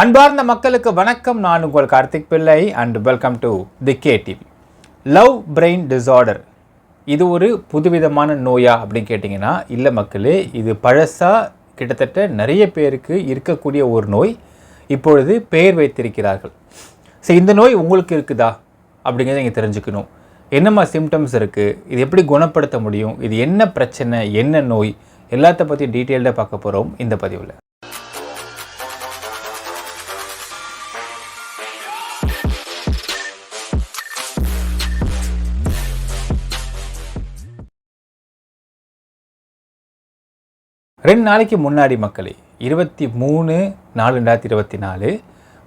அன்பார்ந்த மக்களுக்கு வணக்கம். நான் உங்கள் கார்த்திக் பிள்ளை and welcome to the KTV. Love brain disorder இது ஒரு புதுவிதமான நோயா அப்படின்னு கேட்டிங்கன்னா இல்லை மக்களே, இது பழசாக கிட்டத்தட்ட நிறைய பேருக்கு இருக்கக்கூடிய ஒரு நோய். இப்பொழுது பெயர் வைத்திருக்கிறார்கள். ஸோ இந்த நோய் உங்களுக்கு இருக்குதா அப்படிங்கிறத நீங்கள் தெரிஞ்சுக்கணும். என்னம்மா சிம்டம்ஸ் இருக்குது, இது எப்படி குணப்படுத்த முடியும், இது என்ன பிரச்சனை, என்ன நோய், எல்லாத்த பற்றி டீட்டெயில்டாக பார்க்க போகிறோம் இந்த பதிவில். ரெண்டு நாளைக்கு முன்னாடி மக்களே, 23/4/2024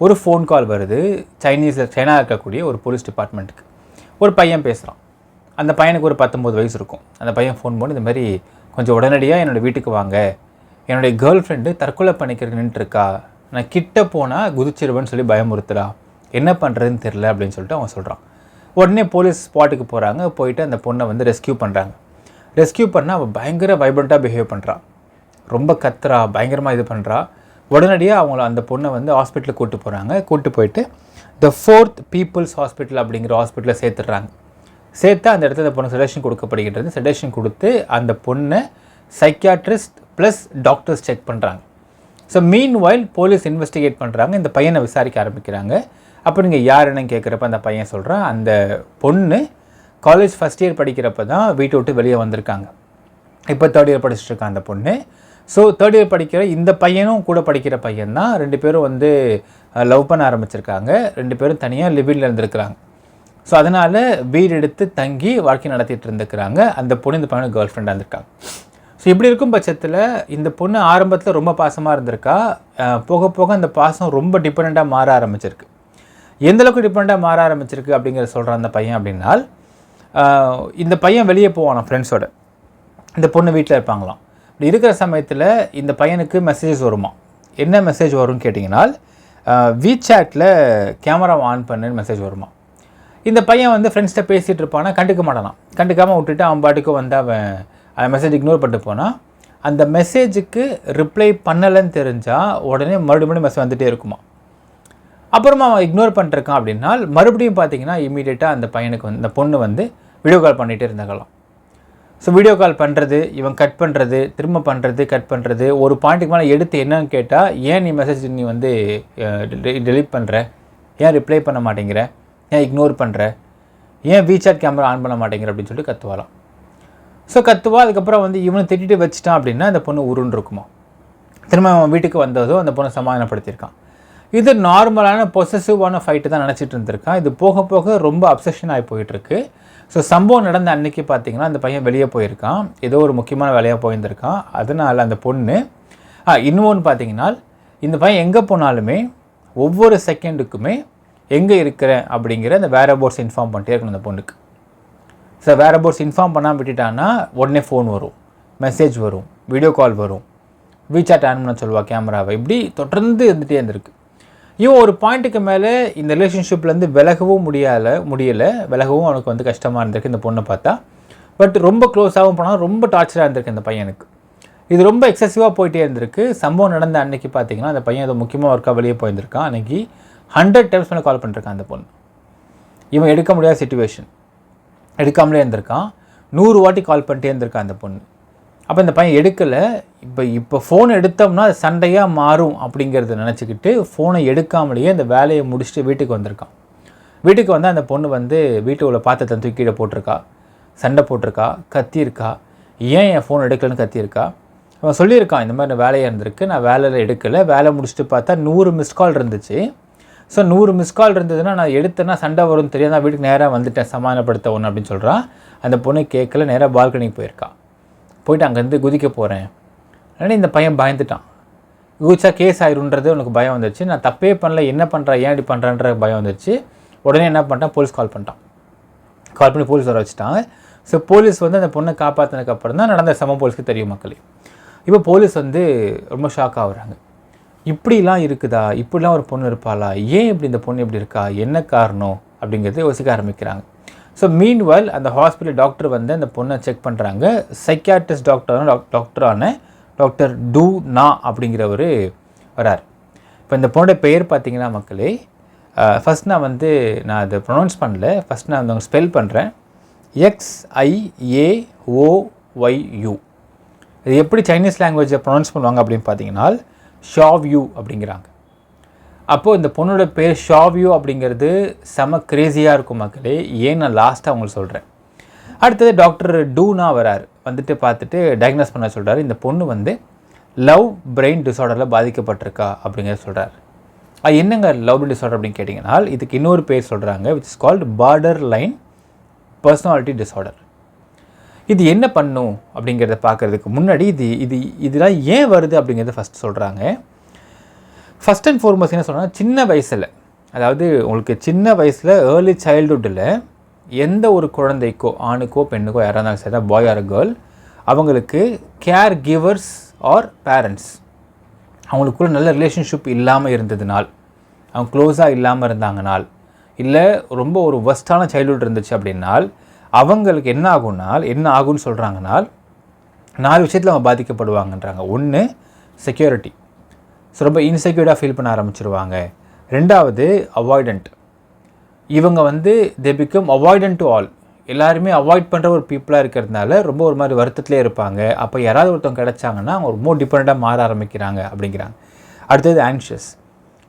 ஒரு ஃபோன் கால் வருது. சைனா இருக்கக்கூடிய ஒரு போலீஸ் டிபார்ட்மெண்ட்டுக்கு. ஒரு பையன் பேசுகிறான். அந்த பையனுக்கு ஒரு 19 வயசு இருக்கும். அந்த பையன் ஃபோன் பண்ணி இந்த மாதிரி கொஞ்சம் உடனடியாக என்னோடய வீட்டுக்கு வாங்க, என்னுடைய கேர்ள் ஃப்ரெண்டு தற்கொலை பண்ணிக்கிறதுக்கு நின்றுருக்கா, நான் கிட்ட போனால் குதிச்சிருவேன்னு சொல்லி பயமுறுத்துறா, என்ன பண்ணுறதுன்னு தெரில அப்படின்னு சொல்லிட்டு அவன் சொல்கிறான். உடனே போலீஸ் ஸ்பாட்டுக்கு போகிறாங்க. போயிட்டு அந்த பொண்ணை ரெஸ்கியூ பண்ணுறாங்க. ரெஸ்கியூ பண்ணால் அவள் பயங்கர வைப்ரண்ட்டாக பிஹேவ் பண்ணுறான். ரொம்ப கத்துறா, பயங்கரமாக இது பண்ணுறா. உடனடியாக அவங்கள அந்த பொண்ணை ஹாஸ்பிட்டலுக்கு கூப்பிட்டு போகிறாங்க. கூப்பிட்டு போயிட்டு த 4th பீப்புள்ஸ் ஹாஸ்பிட்டல் அப்படிங்கிற ஹாஸ்பிட்டலில் சேர்த்துடுறாங்க. சேர்த்து அந்த இடத்துல அந்த பொண்ணு செடேஷன் கொடுக்கப்படுகின்றது. செடேஷன் கொடுத்து அந்த பொண்ணை சைக்கியாட்ரிஸ்ட் ப்ளஸ் டாக்டர்ஸ் செக் பண்ணுறாங்க. ஸோ மீன்வைல் போலீஸ் இன்வெஸ்டிகேட் பண்ணுறாங்க. இந்த பையனை விசாரிக்க ஆரம்பிக்கிறாங்க. அப்போ நீங்கள் யாருன்னு கேட்குறப்ப அந்த பையன் சொல்கிறான், அந்த பொண்ணு காலேஜ் ஃபஸ்ட் இயர் படிக்கிறப்ப தான் வீட்டை விட்டு வெளியே வந்திருக்காங்க. இப்போ 3rd இயர் படிச்சுட்ருக்கான் அந்த பொண்ணு. ஸோ 3rd இயர் படிக்கிற இந்த பையனும் கூட படிக்கிற பையன் தான். 2 பேரும் லவ் பண்ண ஆரம்பிச்சிருக்காங்க. 2 பேரும் தனியாக லிவிங்கில் இருந்திருக்கிறாங்க. ஸோ அதனால் வீடு எடுத்து தங்கி வாழ்க்கை நடத்திட்டு இருந்துக்கிறாங்க. அந்த பொண்ணு இந்த பையனுக்கு கேர்ள் ஃப்ரெண்டாக இருந்திருக்காங்க. ஸோ இப்படி இருக்கும் பட்சத்தில் இந்த பொண்ணு ஆரம்பத்தில் ரொம்ப பாசமாக இருந்திருக்கா. போக போக அந்த பாசம் ரொம்ப டிபெண்ட்டாக மாற ஆரம்பிச்சிருக்கு. எந்தளவுக்கு டிபெண்ட்டாக மாற ஆரம்பிச்சிருக்கு அப்படிங்கிற சொல்கிறான் அந்த பையன். அப்படின்னால் இந்த பையன் வெளியே போவானா ஃப்ரெண்ட்ஸோட, இந்த பொண்ணு வீட்டில் இருப்பாங்களாம். இப்படி இருக்கிற சமயத்தில் இந்த பையனுக்கு மெசேஜ் வருமா. என்ன மெசேஜ் வரும்னு கேட்டிங்கன்னா, WeChatல கேமரா ஆன் பண்ணுன்னு மெசேஜ் வருமா. இந்த பையன் ஃப்ரெண்ட்ஸ்கிட்ட பேசிகிட்டு இருப்பானா, கண்டுக்க மாட்டானான். கண்டுக்காமல் விட்டுட்டு அவன் பாட்டுக்கு அவன் அந்த மெசேஜ் இக்னோர் பண்ணிட்டு போனால், அந்த மெசேஜுக்கு ரிப்ளை பண்ணலைன்னு தெரிஞ்சால் உடனே மறுபடியும் மெசேஜ் வந்துகிட்டே இருக்குமா. அப்புறமா அவன் இக்னோர் பண்ணிருக்கான் அப்படின்னா மறுபடியும் பார்த்தீங்கன்னா இமீடியட்டாக அந்த பையனுக்கு அந்த பொண்ணு வீடியோ கால் பண்ணிகிட்டே இருந்தாங்களாம். ஸோ வீடியோ கால் பண்ணுறது, இவன் கட் பண்ணுறது, திரும்ப பண்ணுறது, கட் பண்ணுறது. ஒரு பாயிண்ட்டுக்கு மேலே எடுத்து என்னன்னு கேட்டால், ஏன் நீ மெசேஜ் நீ டெலீட் பண்ணுற, ஏன் ரிப்ளை பண்ண மாட்டேங்கிற, ஏன் இக்னோர் பண்ணுற, ஏன் WeChat கேமரா ஆன் பண்ண மாட்டேங்கிற அப்படின்னு சொல்லிட்டு கத்துவாலாம். ஸோ கத்துவா. அதுக்கப்புறம் இவனை திட்டிட்டு வச்சுட்டான் அப்படின்னா அந்த பொண்ணு உருன்னு இருக்குமா. திரும்ப அவன் வீட்டுக்கு வந்ததும் அந்த பொண்ணை சமாதானப்படுத்தியிருக்கான். இது நார்மலான பொசசிவான ஃபைட்டு தான் நினச்சிட்டு இருந்திருக்கான். இது போக போக ரொம்ப அப்சஷன் ஆகி போயிட்டுருக்கு. ஸோ சம்பவம் நடந்த அன்றைக்கி பார்த்திங்கன்னா அந்த பையன் வெளியே போயிருக்கான். ஏதோ ஒரு முக்கியமான வேலையாக போயிருந்திருக்கான். அதனால் அந்த பொண்ணு இன்னொன்று பார்த்திங்கன்னா, இந்த பையன் எங்கே போனாலுமே ஒவ்வொரு செகண்டுக்குமே எங்கே இருக்கிறேன் அப்படிங்கிற அந்த வேரபோர்ட்ஸ் இன்ஃபார்ம் பண்ணிட்டே இருக்கணும் அந்த பொண்ணுக்கு. ஸோ வேரபோர்ட்ஸ் இன்ஃபார்ம் பண்ணாமல் விட்டுட்டான்னா உடனே ஃபோன் வரும், மெசேஜ் வரும், வீடியோ கால் வரும், WeChat ஆன் பண்ண சொல்லுவாள் கேமராவை. இப்படி தொடர்ந்து இருந்துகிட்டே இருந்திருக்கு. இவன் ஒரு பாயிண்ட்டுக்கு மேலே இந்த ரிலேஷன்ஷிப்லேருந்து விலகவும் முடியலை. விலகவும் அவனுக்கு கஷ்டமாக இருந்திருக்கு இந்த பொண்ணை பார்த்தா. பட் ரொம்ப க்ளோஸாகவும் போனால் ரொம்ப டார்ச்சராக இருந்திருக்கு இந்த பையனுக்கு. இது ரொம்ப எக்ஸசிவாக போயிட்டே இருந்திருக்கு. சம்பவம் நடந்த அன்றைக்கி பார்த்தீங்கன்னா அந்த பையன் ஏதோ முக்கியமாக ஒர்க்காக வெளியே போயிருந்திருக்கான். அன்றைக்கி 100 டைம்ஸ் மேலே கால் பண்ணிருக்கான் அந்த பொண்ணு. இவன் எடுக்க முடியாத சிச்சுவேஷன், எடுக்காமலே இருந்திருக்கான். 100 வாட்டி கால் பண்ணிட்டே இருந்திருக்கான் அந்த பொண்ணு. அப்போ இந்த பையன் எடுக்கலை. இப்போ ஃபோன் எடுத்தோம்னா அது சண்டையாக மாறும் அப்படிங்கிறத நினச்சிக்கிட்டு ஃபோனை எடுக்காமலேயே அந்த வேலையை முடிச்சுட்டு வீட்டுக்கு வந்திருக்கான். வீட்டுக்கு வந்தால் அந்த பொண்ணு வீட்டு உள்ள பாத்திரத்தை தூக்கி கீழே போட்டிருக்கா, சண்டை போட்டிருக்கா, கத்தியிருக்கா. ஏன் என் ஃபோன் எடுக்கலன்னு கத்தியிருக்கா. அவன் சொல்லியிருக்கான், இந்த மாதிரி வேலையாக இருந்திருக்கு, நான் வேலையில் எடுக்கலை, வேலை முடிச்சுட்டு பார்த்தா 100 மிஸ் கால் இருந்துச்சு. ஸோ 100 மிஸ் கால் இருந்ததுன்னா நான் எடுத்தேன்னா சண்டை வரும்னு தெரியாது, நான் வீட்டுக்கு நேராக வந்துட்டேன் சமாதானப்படுத்த ஒன்று அப்படின்னு சொல்கிறான். அந்த பொண்ணு கேட்கல, நேராக பால்கனிக்கு போயிருக்கா. போயிட்டு அங்கேருந்து குதிக்க போகிறேன். அதனால் இந்த பையன் பயந்துட்டான். குதிச்சா கேஸ் ஆயிருன்றது உனக்கு பயம் வந்துடுச்சு. நான் தப்பே பண்ணல, என்ன பண்ணுறா, ஏன் இப்படி பண்ணுறான்ற பயம் வந்துடுச்சு. உடனே என்ன பண்ணிட்டான், போலீஸ் கால் பண்ணிட்டான். கால் பண்ணி போலீஸ் வர வச்சுட்டாங்க. ஸோ போலீஸ் அந்த பொண்ணை காப்பாற்றினதுக்கப்புறம் தான் நடந்த போலீஸ்க்கு தெரியும் மக்களே. இப்போ போலீஸ் ரொம்ப ஷாக் ஆகுறாங்க. இப்படிலாம் இருக்குதா, இப்படிலாம் ஒரு பொண்ணு இருப்பாளா, ஏன் இப்படி இந்த பொண்ணு இப்படி இருக்கா, என்ன காரணம் அப்படிங்கிறத யோசிக்க ஆரம்பிக்கிறாங்க. ஸோ மீன்வைல் அந்த ஹாஸ்பிட்டல் டாக்டர் அந்த பொண்ணை செக் பண்ணுறாங்க. சைக்கியாட்ரிஸ்ட் டாக்டரான டாக்டர் டூ நா அப்படிங்கிறவர் வரார். இப்போ இந்த பொண்ணோட பெயர் பார்த்தீங்கன்னா மக்களே, ஃபஸ்ட் நான் அதை ப்ரொனவுன்ஸ் பண்ணல, ஃபஸ்ட் நான் வந்து ஸ்பெல் பண்ணுறேன். XIAOYU. இது எப்படி சைனீஸ் லாங்குவேஜை ப்ரொனவுன்ஸ் பண்ணுவாங்க அப்படின்னு பார்த்தீங்கன்னா ஷாவ்யூ அப்படிங்கிறாங்க. அப்போது இந்த பொண்ணோட பேர் ஷாவ்யூ அப்படிங்கிறது செம கிரேசியாக இருக்கும் மக்களே. ஏன் நான் லாஸ்ட்டாக உங்களுக்கு சொல்கிறேன். அடுத்தது டாக்டர் டூனா வரார், வந்துட்டு பார்த்துட்டு டயக்னோஸ் பண்ண சொல்கிறார். இந்த பொண்ணு வந்து லவ் பிரெயின் டிஸார்டரில் பாதிக்கப்பட்டிருக்கா அப்படிங்கிறத சொல்கிறார். அது என்னங்க லவ் பிரெயின் டிஸார்டர் அப்படின்னு கேட்டிங்கன்னா, இதுக்கு இன்னொரு பேர் சொல்கிறாங்க, which is called border line personality disorder. இது என்ன பண்ணும் அப்படிங்கிறத பார்க்குறதுக்கு முன்னாடி இதெல்லாம் ஏன் வருது அப்படிங்கிறத ஃபஸ்ட் சொல்கிறாங்க. ஃபஸ்ட் அண்ட் ஃபார்மோஸ்ட் என்ன சொல்கிறாங்க, சின்ன வயசில், அதாவது உங்களுக்கு சின்ன வயசில் ஏர்லி சைல்டுஹுட்டில் எந்த ஒரு குழந்தைக்கோ, ஆணுக்கோ பெண்ணுக்கோ யாராக இருந்தாலும் சரி, பாய் ஆர் கேர்ள், அவங்களுக்கு கேர் கிவர்ஸ் ஆர் பேரண்ட்ஸ் அவங்களுக்குள்ள நல்ல ரிலேஷன்ஷிப் இல்லாமல் இருந்ததுனால், அவங்க க்ளோஸாக இல்லாமல் இருந்தாங்கனால், இல்லை ரொம்ப ஒரு ஒஸ்ட்டான சைல்டுஹுட் இருந்துச்சு அப்படின்னால் அவங்களுக்கு என்ன ஆகும்னு சொல்கிறாங்கனால் 4 விஷயத்தில் அவங்க பாதிக்கப்படுவாங்கன்றாங்க. ஒன்று செக்யூரிட்டி, ஸோ ரொம்ப இன்செக்யூர்டாக ஃபீல் பண்ண ஆரம்பிச்சிருவாங்க. ரெண்டாவது அவாய்டண்ட், இவங்க they become avoidant to all, எல்லாருமே அவாய்ட் பண்ணுற ஒரு பீப்புளாக இருக்கிறதுனால ரொம்ப ஒரு மாதிரி வருத்தத்திலே இருப்பாங்க. அப்போ யாராவது ஒருத்தவங்க கிடச்சாங்கன்னா அவங்க ரொம்ப டிபெண்ட்டாக மாற ஆரம்பிக்கிறாங்க அப்படிங்கிறாங்க. அடுத்தது ஆங்ஷியஸ்,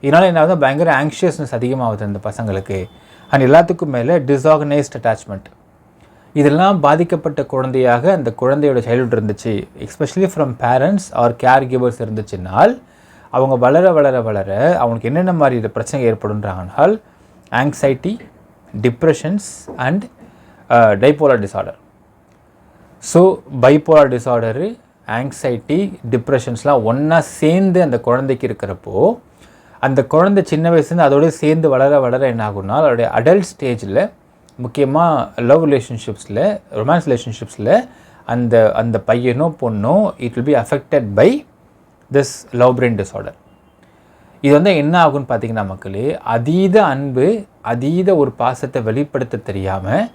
இதனால் என்ன ஆகுது, பயங்கர ஆங்ஷியஸ்னஸ் அதிகமாகுது அந்த பசங்களுக்கு. அண்ட் எல்லாத்துக்கும் மேலே டிஸ்ஆர்கனைஸ்ட் அட்டாச்மெண்ட், இதெல்லாம் பாதிக்கப்பட்ட குழந்தையாக அந்த குழந்தையோட சைல்டுஹுட் இருந்துச்சு, especially from parents or care givers இருந்துச்சுன்னால் அவங்க வளர வளர வளர அவங்களுக்கு என்னென்ன மாதிரி பிரச்சனை ஏற்படுன்றாங்கனால் anxiety, depressions and bipolar disorder. So bipolar disorder, anxiety, டிப்ரெஷன்ஸ்லாம் ஒன்றா சேர்ந்து அந்த குழந்தைக்கு இருக்கிறப்போ அந்த குழந்தை சின்ன வயசுலேருந்து அதோடு சேர்ந்து வளர வளர என்ன ஆகும்னா அதோடைய அடல்ட் ஸ்டேஜில், முக்கியமாக லவ் ரிலேஷன்ஷிப்ஸில், ரொமான்ஸ் ரிலேஷன்ஷிப்ஸில் அந்த அந்த பையனோ பொண்ணோ it will be affected by this love brain disorder. இது என்ன ஆகும்னு பார்த்தீங்கன்னா மக்களே, அதீத அன்பு, அதீத ஒரு பாசத்தை வெளிப்படுத்த தெரியாமல்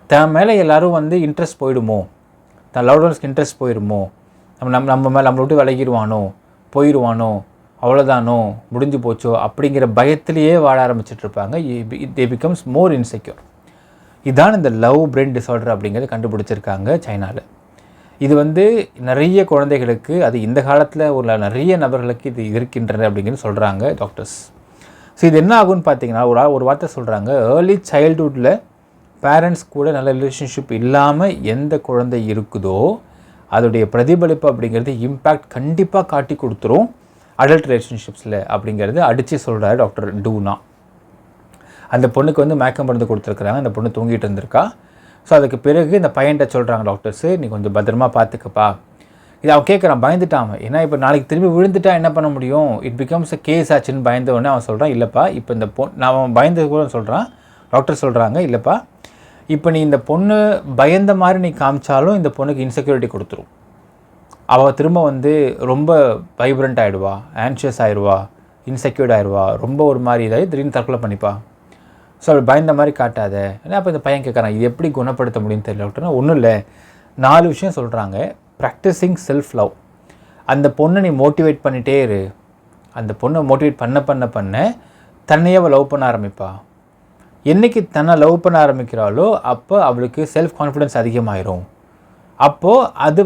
தன் மேலே எல்லோரும் இன்ட்ரெஸ்ட் போயிடுமோ, தன் லவ் ஒன்ஸ்க்கு இன்ட்ரெஸ்ட் போயிடுமோ, நம்ம மேலே நம்மளை விட்டு விலகிடுவானோ, போயிடுவானோ, அவ்வளோதானோ, முடிஞ்சு போச்சோ அப்படிங்கிற பயத்திலேயே வாழ ஆரம்பிச்சிட்ருப்பாங்க. தே பிகம்ஸ் மோர் இன்செக்யூர். இதுதான் இந்த லவ் பிரெயின் டிஸார்டர் அப்படிங்கிறது கண்டுபிடிச்சிருக்காங்க சைனாவில். இது நிறைய குழந்தைகளுக்கு, அது இந்த காலத்தில் உள்ள நிறைய நபர்களுக்கு இது இருக்கின்றது அப்படிங்கிறது சொல்கிறாங்க டாக்டர்ஸ். ஸோ இது என்ன ஆகும்னு பார்த்தீங்கன்னா, ஒரு வார்த்தை சொல்கிறாங்க, ஏர்லி சைல்டுஹுட்டில் பேரண்ட்ஸ் கூட நல்ல ரிலேஷன்ஷிப் இல்லாமல் எந்த குழந்தை இருக்குதோ அதோடைய பிரதிபலிப்பு அப்படிங்கிறது இம்பேக்ட் கண்டிப்பாக காட்டி கொடுத்துரும் அடல்ட் ரிலேஷன்ஷிப்ஸில் அப்படிங்கிறது அடித்து சொல்கிறாரு டாக்டர் டூனா. அந்த பொண்ணுக்கு மயக்கம் மருந்து கொடுத்துருக்குறாங்க, அந்த பொண்ணு தூங்கிட்டு இருந்திருக்கா. ஸோ அதுக்கு பிறகு இந்த பையன்கிட்ட சொல்கிறாங்க டாக்டர்ஸு, நீ கொஞ்சம் பத்திரமா பார்த்துக்கப்பா. இது அவன் கேட்குறான், பயந்துட்டான். ஏன்னா இப்போ நாளைக்கு திரும்பி விழுந்துட்டா என்ன பண்ண முடியும், இட் பிகம்ஸ் அ கேஸ் ஆச்சுன்னு பயந்தவொடனே அவன் சொல்கிறான், இல்லைப்பா இப்போ இந்த நான் அவன் பயந்தது கூட சொல்கிறான். டாக்டர் சொல்கிறாங்க, இல்லைப்பா இப்போ நீ இந்த பொண்ணு பயந்த மாதிரி நீ காமிச்சாலும் இந்த பொண்ணுக்கு இன்செக்யூரிட்டி கொடுத்துரும். அவள் திரும்ப ரொம்ப வைப்ரண்ட் ஆகிடுவா, ஆன்ஷியஸ் ஆகிடுவா, இன்செக்யூர்ட் ஆகிடுவா, ரொம்ப ஒரு மாதிரி இதாகி திடீர்னு தற்கொலை பண்ணிப்பா. ஸோ அப்படி பயந்த மாதிரி காட்டாத. ஏன்னா அப்போ இந்த பையன் கேட்குறான், இது எப்படி குணப்படுத்த முடியும்னு தெரியல டாக்டர்னா. ஒன்றும் இல்லை, 4 விஷயம் சொல்கிறாங்க. ப்ராக்டிஸிங் செல்ஃப் லவ், அந்த பொண்ணை நீ மோட்டிவேட் பண்ணிகிட்டே இரு. அந்த பொண்ணை மோட்டிவேட் பண்ண தன்னையே அவள் லவ் பண்ண ஆரம்பிப்பா. என்றைக்கு தன்னை லவ் பண்ண ஆரம்பிக்கிறாளோ அப்போ அவளுக்கு செல்ஃப் கான்ஃபிடென்ஸ் அதிகமாயிரும். அப்போது அது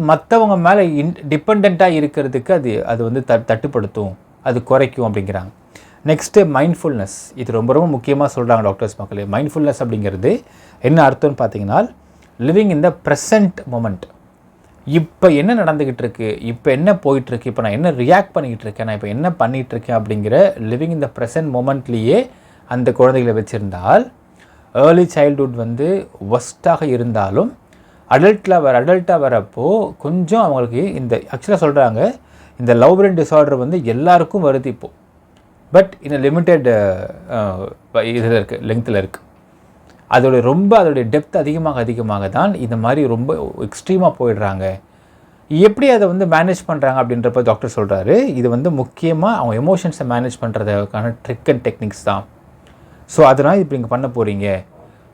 மற்றவங்க மேலே டிபெண்ட்டாக இருக்கிறதுக்கு அது தட்டுப்படுத்தும், அது குறைக்கும் அப்படிங்கிறாங்க. நெக்ஸ்ட்டு மைண்ட்ஃபுல்னஸ், இது ரொம்ப ரொம்ப முக்கியமாக சொல்கிறாங்க டாக்டர்ஸ் மக்களே. மைண்ட்ஃபுல்னஸ் அப்படிங்கிறது என்ன அர்த்தம்னு பார்த்தீங்கன்னா, living in the present moment. இப்போ என்ன நடந்துக்கிட்டு இருக்குது, இப்போ என்ன போயிட்டுருக்கு, இப்போ நான் என்ன ரியாக்ட் பண்ணிக்கிட்டு இருக்கேன், நான் இப்போ என்ன பண்ணிகிட்ருக்கேன் அப்படிங்கிற லிவிங் இன் த ப்ரெசன்ட் மொமெண்ட்லேயே அந்த குழந்தைகளை வச்சுருந்தால் ஏர்லி சைல்டுஹுட் ஒஸ்ட்டாக இருந்தாலும் அடல்ட்டாக வரப்போ கொஞ்சம் அவங்களுக்கு இந்த ஆக்சுவலாக சொல்கிறாங்க, இந்த லவ் பிரெயின் டிஸார்டர் எல்லாருக்கும் வருது இப்போது. பட் இந்த லிமிட்டட் இதில் இருக்குது, லெங்த்தில் இருக்குது. அதோடைய டெப்த் அதிகமாக தான் இந்த மாதிரி ரொம்ப எக்ஸ்ட்ரீமாக போயிடுறாங்க. எப்படி அதை மேனேஜ் பண்ணுறாங்க அப்படின்றப்ப டாக்டர் சொல்கிறாரு, இது முக்கியமாக அவங்க எமோஷன்ஸை மேனேஜ் பண்ணுறதுக்கான ட்ரிக் அண்ட் டெக்னிக்ஸ் தான். ஸோ அதனால் இப்போ நீங்கள் பண்ண போகிறீங்க,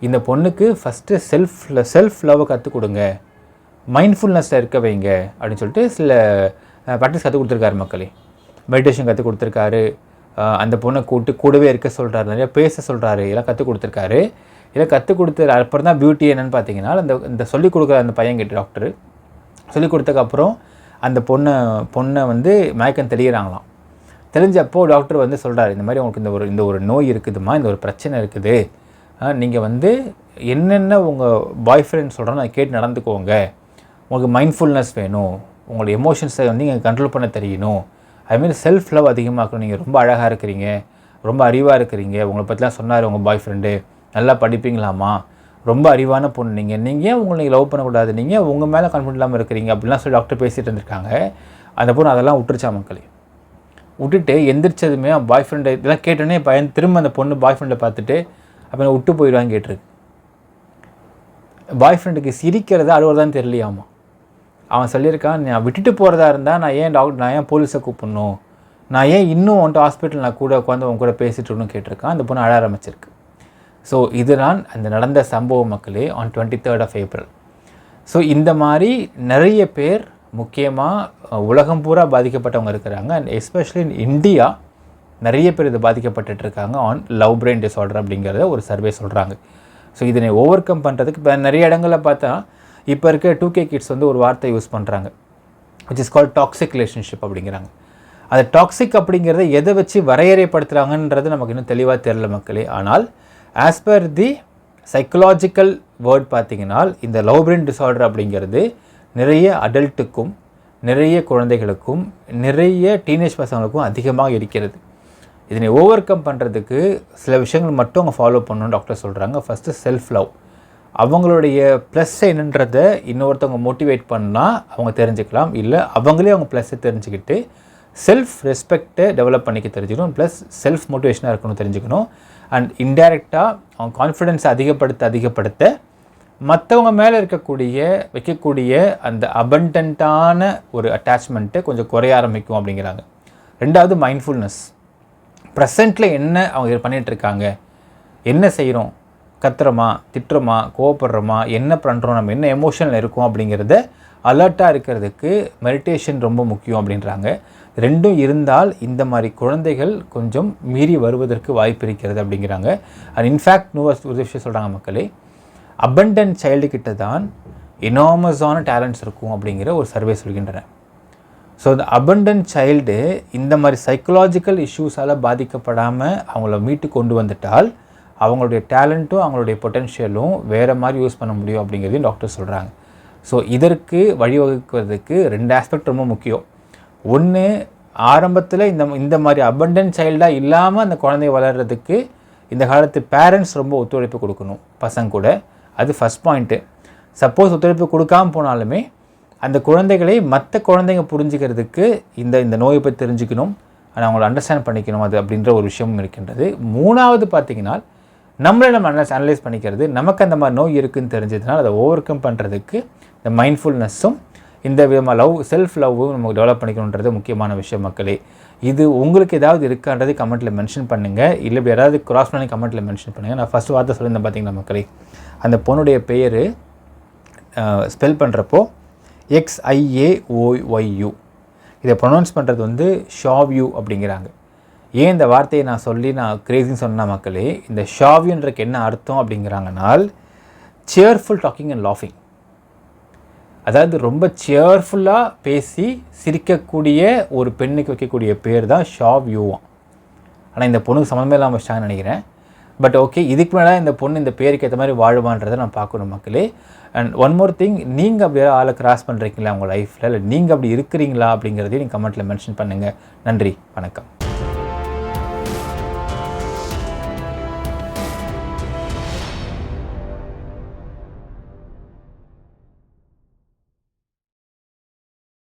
இந்த பொண்ணுக்கு ஃபஸ்ட்டு செல்ஃப் லவ்வை கற்றுக் கொடுங்க, மைண்ட்ஃபுல்னஸில் இருக்க வைங்க அப்படின்னு சொல்லிட்டு சில ப்ராக்டிஸ் கற்றுக் கொடுத்துருக்காரு மக்களே. மெடிடேஷன் கற்றுக் கொடுத்துருக்காரு, அந்த பொண்ணை கூடவே இருக்க சொல்கிறாரு, நிறையா பேச சொல்கிறாரு, இதெல்லாம் கற்றுக் கொடுத்துருக்காரு. இதெல்லாம் கற்றுக் கொடுத்து அப்புறம் தான் பியூட்டி என்னென்னு பார்த்தீங்கன்னா, இந்த சொல்லிக் கொடுக்குற அந்த பையன்கிட்ட டாக்டர் சொல்லிக் கொடுத்ததுக்கப்புறம் அந்த பொண்ணை வந்து மயக்கம் தெளிகிறாங்களாம். தெரிஞ்சப்போ டாக்டர் வந்து சொல்கிறார், இந்த மாதிரி உங்களுக்கு இந்த ஒரு நோய் இருக்குதுமா, இந்த ஒரு பிரச்சனை இருக்குது, நீங்கள் வந்து என்னென்ன உங்கள் பாய் ஃப்ரெண்ட் சொல்கிறோன்னு அதை கேட்டு நடந்துக்கோங்க, உங்களுக்கு மைண்ட்ஃபுல்னஸ் வேணும், உங்களோட எமோஷன்ஸை வந்து நீங்கள் கண்ட்ரோல் பண்ண தெரியணும், அதுமாரி செல்ஃப் லவ் அதிகமாக்கணும், நீங்கள் ரொம்ப அழகாக இருக்கிறீங்க, ரொம்ப அறிவாக இருக்கிறீங்க, உங்களை பற்றிலாம் சொன்னார் உங்கள் பாய் ஃப்ரெண்டு, நல்லா படிப்பீங்களாம்மா, ரொம்ப அறிவான பொண்ணு, நீங்கள் ஏன் உங்களை நீங்கள் லவ் பண்ணக்கூடாது, நீங்கள் உங்கள் மேலே கான்ஃபிடென்ட் இல்லாமல் இருக்கிறீங்க அப்படிலாம் சொல்லி டாக்டர் பேசிகிட்டு இருந்திருக்காங்க. அந்த பொண்ணு அதெல்லாம் விட்டுருச்சா மக்களே. விட்டுட்டு எந்திரிச்சதுமே பாய் ஃப்ரெண்டை இதெல்லாம் கேட்டோன்னே பையன் திரும்ப அந்த பொண்ணு பாய் ஃப்ரெண்டை பார்த்துட்டு அப்போ விட்டு போயிடுவான்னு கேட்டிருக்கு. பாய் ஃப்ரெண்டுக்கு சிரிக்கிறதா அழுவதான் தெரியலையாமா. அவன் சொல்லியிருக்கான், நான் விட்டுட்டு போகிறதா இருந்தால் நான் ஏன் போலீஸை கூப்பிடணும், நான் ஏன் இன்னும் வந்துட்டு ஹாஸ்பிட்டல் நான் கூட உட்காந்து உன் கூட பேசிட்டுன்னு கேட்டிருக்கான். அந்த பொண்ணு அழ ஆரம்பிச்சிருக்கு. ஸோ இதுதான் அந்த நடந்த சம்பவம் மக்களே on 23rd of April. So இந்த மாதிரி நிறைய பேர் முக்கியமாக உலகம் பூரா பாதிக்கப்பட்டவங்க இருக்கிறாங்க. அண்ட் எஸ்பெஷலி இன் இந்தியா நிறைய பேர் இது பாதிக்கப்பட்டுருக்காங்க ஆன் லவ் பிரெயின் டிஸார்டர் அப்படிங்கிறத ஒரு சர்வே சொல்கிறாங்க. ஸோ இதனை ஓவர் கம் பண்ணுறதுக்கு இப்போ நிறைய இடங்களில் பார்த்தா இப்போ இருக்க 2K கிட்ஸ் வந்து ஒரு வார்த்தை யூஸ் பண்ணுறாங்க, which is called toxic relationship அப்படிங்கிறாங்க. அது டாக்ஸிக் அப்படிங்கிறத எதை வச்சு வரையறைப்படுத்துகிறாங்கன்றது நமக்கு இன்னும் தெளிவாக தெரியல மக்களே. ஆனால் as per the psychological word பார்த்திங்கன்னா இந்த லவ் பிரெயின் டிஸார்டர் அப்படிங்கிறது நிறைய அடல்ட்டுக்கும் நிறைய குழந்தைகளுக்கும் நிறைய டீனேஜ் பசங்களுக்கும் அதிகமாக இருக்கிறது. இதனை ஓவர் கம் பண்ணுறதுக்கு சில விஷயங்கள் மட்டும் அவங்க ஃபாலோ பண்ணணும்னு டாக்டர் சொல்கிறாங்க. ஃபஸ்ட்டு செல்ஃப் லவ், அவங்களுடைய ப்ளஸ் என்னன்றதை இன்னொருத்தவங்க மோட்டிவேட் பண்ணால் அவங்க தெரிஞ்சுக்கலாம், இல்லை அவங்களே அவங்க ப்ளஸ்ஸை தெரிஞ்சுக்கிட்டு செல்ஃப் ரெஸ்பெக்டை டெவலப் பண்ணிக்க தெரிஞ்சுக்கணும், ப்ளஸ் செல்ஃப் மோட்டிவேஷனாக இருக்கணும் தெரிஞ்சுக்கணும். அண்ட் இன்டைரக்டாக அவங்க கான்ஃபிடென்ஸை அதிகப்படுத்த மற்றவங்க மேலே வைக்கக்கூடிய அந்த அபண்டன்ட்டான ஒரு அட்டாச்மெண்ட்டை கொஞ்சம் குறைய ஆரம்பிக்கும் அப்படிங்கிறாங்க. ரெண்டாவது மைண்ட்ஃபுல்னஸ், ப்ரெசண்ட்டில் என்ன அவங்க பண்ணிகிட்ருக்காங்க, என்ன செய்கிறோம், கத்துறோமா, திட்டுறோமா, கோவப்படுறோமா, என்ன பண்ணுறோம், நம்ம என்ன எமோஷனில் இருக்கோம் அப்படிங்கிறத அலர்ட்டாக இருக்கிறதுக்கு மெடிடேஷன் ரொம்ப முக்கியம் அப்படின்றாங்க. ரெண்டும் இருந்தால் இந்த மாதிரி குழந்தைகள் கொஞ்சம் மீறி வருவதற்கு வாய்ப்பு இருக்கிறது அப்படிங்கிறாங்க. அண்ட் இன்ஃபேக்ட் ஒரு விஷயம் சொல்கிறாங்க மக்களே, அபண்டன்ட் சைல்டுக்கிட்ட தான் எனாமஸான டேலண்ட்ஸ் இருக்கும் அப்படிங்கிற ஒரு சர்வே சொல்கின்றன. ஸோ இந்த அபண்டன்ட் சைல்டு இந்த மாதிரி சைக்கலாஜிக்கல் இஷ்யூஸால் பாதிக்கப்படாமல் அவங்கள மீட்டு கொண்டு வந்துட்டால் அவங்களுடைய டேலண்ட்டும் அவங்களுடைய பொட்டென்ஷியலும் வேறு மாதிரி யூஸ் பண்ண முடியும் அப்படிங்கிறதையும் டாக்டர் சொல்கிறாங்க. ஸோ இதற்கு வழிவகுக்கிறதுக்கு 2 ஆஸ்பெக்ட் ரொம்ப முக்கியம். ஒன்று, ஆரம்பத்தில் இந்த மாதிரி அபண்டன்ட் சைல்டாக இல்லாமல் அந்த குழந்தைய வளர்கிறதுக்கு இந்த காலத்து பேரண்ட்ஸ் ரொம்ப ஒத்துழைப்பு கொடுக்கணும் பசங்க கூட. அது ஃபஸ்ட் பாயிண்ட்டு. சப்போஸ் ஒத்துழைப்பு கொடுக்காமல் போனாலுமே அந்த குழந்தைகளை மற்ற குழந்தைங்க புரிஞ்சுக்கிறதுக்கு இந்த நோயை பற்றி தெரிஞ்சுக்கணும், அவங்கள அண்டர்ஸ்டாண்ட் பண்ணிக்கணும் அது அப்படின்ற ஒரு விஷயமும் இருக்கின்றது. 3வது பார்த்திங்கன்னா நம்மளை நம்ம அனலைஸ் பண்ணிக்கிறது, நமக்கு அந்த மாதிரி நோய் இருக்குதுன்னு தெரிஞ்சதுனால அதை ஓவர் கம் பண்ணுறதுக்கு இந்த மைண்ட்ஃபுல்னஸும் இந்த விதமாக செல்ஃப் லவ்வும் நமக்கு டெவலப் பண்ணிக்கணுன்றது முக்கியமான விஷயம் மக்களே. இது உங்களுக்கு ஏதாவது இருக்கான்றது கமெண்ட்டில் மென்ஷன் பண்ணுங்கள், இல்லை இப்படி யாராவது கிராஸ் பண்ணி கமெண்ட்டில் மென்ஷன் பண்ணுங்கள். நான் ஃபஸ்ட் வார்த்தை சொல்லியிருந்தேன் பார்த்தீங்களா மக்களே, அந்த பொண்ணுடைய பெயர் ஸ்பெல் பண்ணுறப்போ XIAOYU, இதை ப்ரொனவுன்ஸ் பண்ணுறது வந்து ஷாவ்யூ அப்படிங்கிறாங்க. ஏன் இந்த வார்த்தையை நான் கிரேசின்னு சொன்னால் மக்களே, இந்த ஷாவ்யூன்றக்கு என்ன அர்த்தம் அப்படிங்கிறாங்கனால் சியர்ஃபுல் டாக்கிங் அண்ட் லாஃபிங், அதாவது ரொம்ப சியர்ஃபுல்லாக பேசி சிரிக்கக்கூடிய ஒரு பெண்ணுக்கு வைக்கக்கூடிய பேர் தான் ஷாவ்யூவான். ஆனால் இந்த பொண்ணுக்கு சம்மந்தமே இல்லாமல் வச்சிட்டாங்கன்னு நினைக்கிறேன். பட் ஓகே, இதுக்கு மேலே இந்த பொண்ணு இந்த பேருக்கு ஏற்ற மாதிரி வாழுவான்றதை நான் பார்க்கணும் மக்களே. அண்ட் ஒன் மோர் திங், நீங்கள் அப்படியே ஆளை கிராஸ் பண்ணுறீங்களா உங்கள் லைஃப்பில், இல்லை நீங்கள் அப்படி இருக்கிறீங்களா அப்படிங்கிறதையும் நீங்கள் கமெண்ட்டில் மென்ஷன் பண்ணுங்கள். நன்றி, வணக்கம்.